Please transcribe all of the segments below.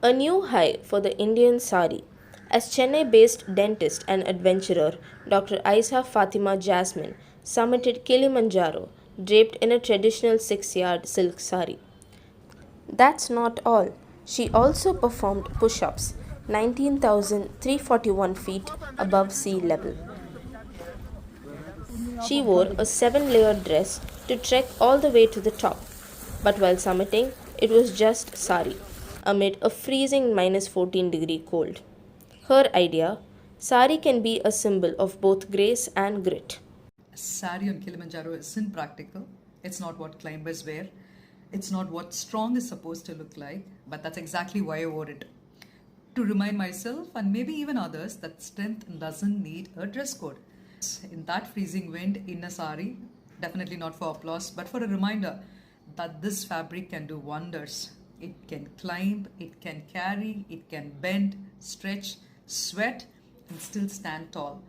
A new high for the Indian Sari, as Chennai based dentist and adventurer Dr. Issa Fathima Jasmine summited Kilimanjaro draped in a traditional 6 yard silk sari. That's not all. She also performed push ups 19,341 feet above sea level. She wore a 7 layer dress to trek all the way to the top. But while summiting, it was just sari, amid a freezing -14-degree cold. Her idea, sari can be a symbol of both grace and grit. Sari on Kilimanjaro isn't practical. It's not what climbers wear. It's not what strong is supposed to look like, but that's exactly why I wore it. To remind myself and maybe even others that strength doesn't need a dress code. In that freezing wind, in a sari, definitely not for applause, but for a reminder that this fabric can do wonders. It can climb, it can carry, it can bend, stretch, sweat, and still stand tall.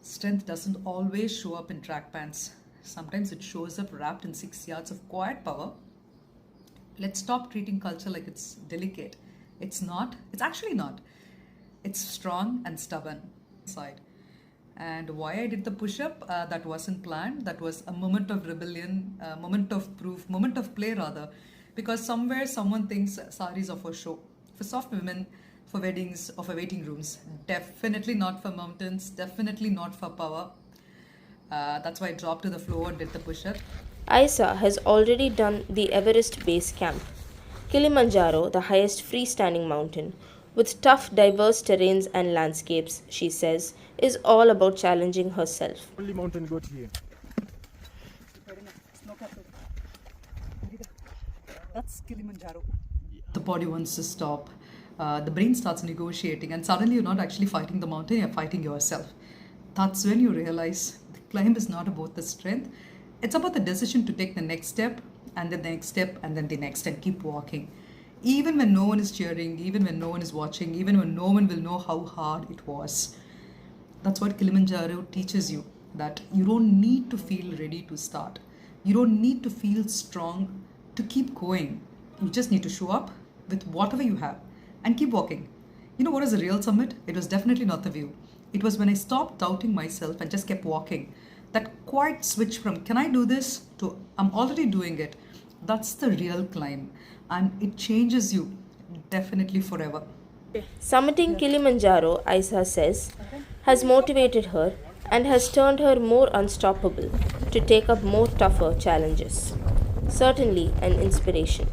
Strength doesn't always show up in track pants. Sometimes it shows up wrapped in 6 yards of quiet power. Let's stop treating culture like it's delicate. It's not. It's actually not. It's strong and stubborn inside. And why I did the push-up, that wasn't planned. That was a moment of rebellion, a moment of proof, moment of play rather. Because somewhere someone thinks saris are for show. For soft women, for weddings or for waiting rooms. Definitely not for mountains, definitely not for power. That's why I dropped to the floor and did the push-up. Isa has already done the Everest Base Camp, Kilimanjaro, the highest freestanding mountain, with tough, diverse terrains and landscapes, she says, is all about challenging herself. Only mountain goat here. That's Kilimanjaro. The body wants to stop. The brain starts negotiating, and suddenly you're not actually fighting the mountain, you're fighting yourself. That's when you realize the climb is not about the strength, it's about the decision to take the next step, and then the next step, and then the next, and keep walking. Even when no one is cheering, even when no one is watching, even when no one will know how hard it was. That's what Kilimanjaro teaches you, that you don't need to feel ready to start. You don't need to feel strong to keep going. You just need to show up with whatever you have and keep walking. You know what is the real summit? It was definitely not the view. It was when I stopped doubting myself and just kept walking. That quiet switch from can I do this to I'm already doing it. That's the real climb, and it changes you definitely forever. Summiting Kilimanjaro, Isa says, has motivated her and has turned her more unstoppable to take up more tougher challenges. Certainly an inspiration.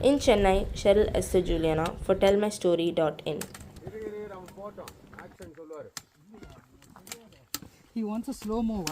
In Chennai, Cheryl Esther Juliana for tellmystory.in. He wants a slow move.